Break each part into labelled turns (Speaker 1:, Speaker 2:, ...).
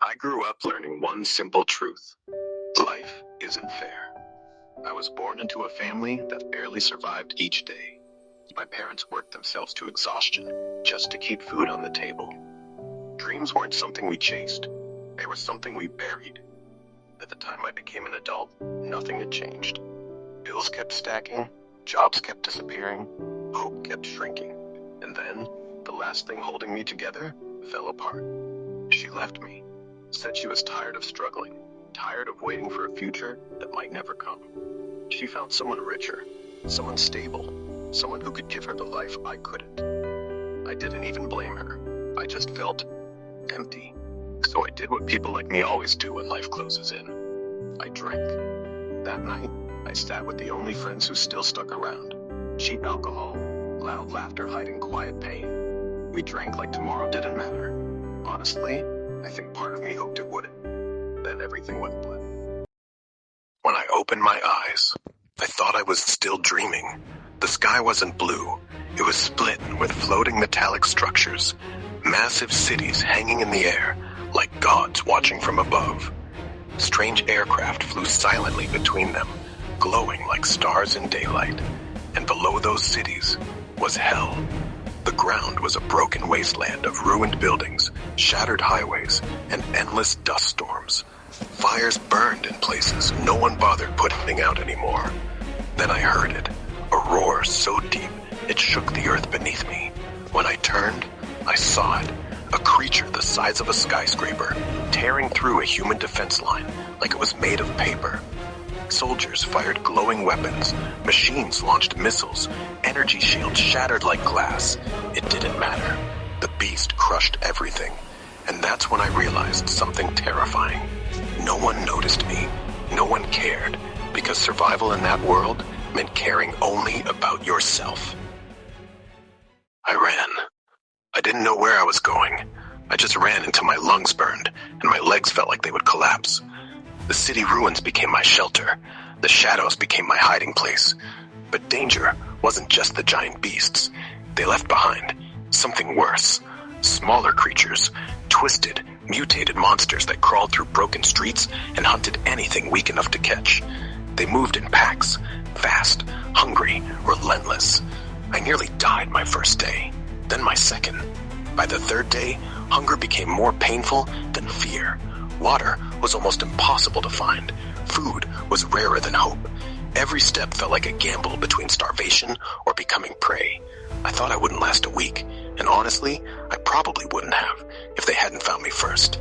Speaker 1: I grew up learning one simple truth. Life isn't fair. I was born into a family that barely survived each day. My parents worked themselves to exhaustion just to keep food on the table. Dreams weren't something we chased. They were something we buried. At the time I became an adult, nothing had changed. Bills kept stacking, jobs kept disappearing, hope kept shrinking. And then, the last thing holding me together fell apart. She left me, said she was tired of struggling, tired of waiting for a future that might never come. She found someone richer, someone stable, someone who could give her the life I couldn't. I didn't even blame her. I just felt empty. So I did what people like me always do when life closes in. I drank. That night, I sat with the only friends who still stuck around. Cheap alcohol, loud laughter hiding quiet pain. We drank like tomorrow didn't matter. Honestly, I think part of me hoped it wouldn't. Then everything went black. When I opened my eyes, I thought I was still dreaming. The sky wasn't blue. It was split with floating metallic structures, massive cities hanging in the air like gods watching from above. Strange aircraft flew silently between them, glowing like stars in daylight. And below those cities was hell. The ground was a broken wasteland of ruined buildings, shattered highways, and endless dust storms. Fires burned in places no one bothered putting out anymore. Then I heard it, a roar so deep it shook the earth beneath me. When I turned, I saw it, a creature the size of a skyscraper, tearing through a human defense line like it was made of paper. Soldiers fired glowing weapons, machines launched missiles, energy shields shattered like glass. It didn't matter. The beast crushed everything. And that's when I realized something terrifying. No one noticed me. No one cared, because survival in that world meant caring only about yourself. I ran. I didn't know where I was going. I just ran until my lungs burned, and my legs felt like they would collapse. The city ruins became my shelter. The shadows became my hiding place. But danger wasn't just the giant beasts. They left behind something worse. Smaller creatures, twisted, mutated monsters that crawled through broken streets and hunted anything weak enough to catch. They moved in packs, fast, hungry, relentless. I nearly died my first day, then my second. By the third day, hunger became more painful than fear. Water was almost impossible to find. Food was rarer than hope. Every step felt like a gamble between starvation or becoming prey. I thought I wouldn't last a week, and honestly, I probably wouldn't have if they hadn't found me first.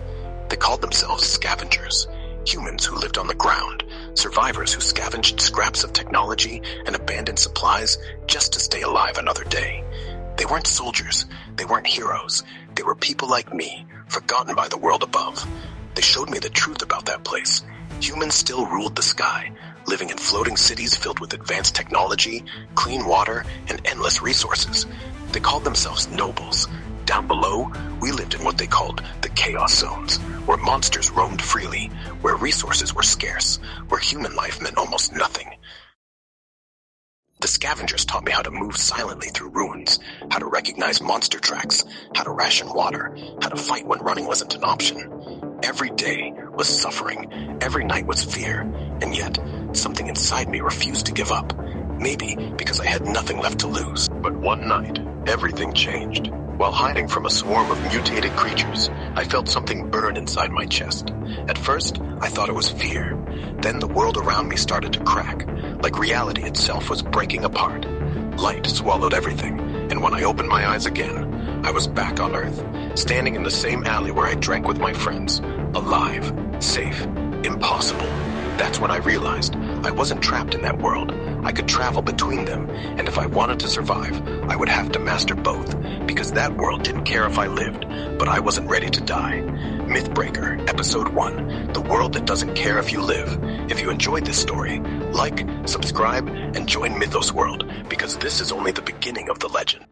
Speaker 1: They called themselves scavengers, humans who lived on the ground, survivors who scavenged scraps of technology and abandoned supplies just to stay alive another day. They weren't soldiers, they weren't heroes, they were people like me, forgotten by the world above. They showed me the truth about that place. Humans still ruled the sky, living in floating cities filled with advanced technology, clean water, and endless resources. They called themselves nobles. Down below, we lived in what they called the chaos zones, where monsters roamed freely, where resources were scarce, where human life meant almost nothing. The scavengers taught me how to move silently through ruins, how to recognize monster tracks, how to ration water, how to fight when running wasn't an option. Every day was suffering, every night was fear, and yet something inside me refused to give up. Maybe because I had nothing left to lose. But one night, everything changed. While hiding from a swarm of mutated creatures, I felt something burn inside my chest. At first, I thought it was fear. Then the world around me started to crack, like reality itself was breaking apart. Light swallowed everything, and when I opened my eyes again, I was back on Earth, standing in the same alley where I drank with my friends. Alive, safe, impossible. That's when I realized I wasn't trapped in that world. I could travel between them, and if I wanted to survive, I would have to master both, because that world didn't care if I lived, but I wasn't ready to die. Mythbreaker, Episode 1, The World That Doesn't Care If You Live. If you enjoyed this story, like, subscribe, and join Mythos World, because this is only the beginning of the legend.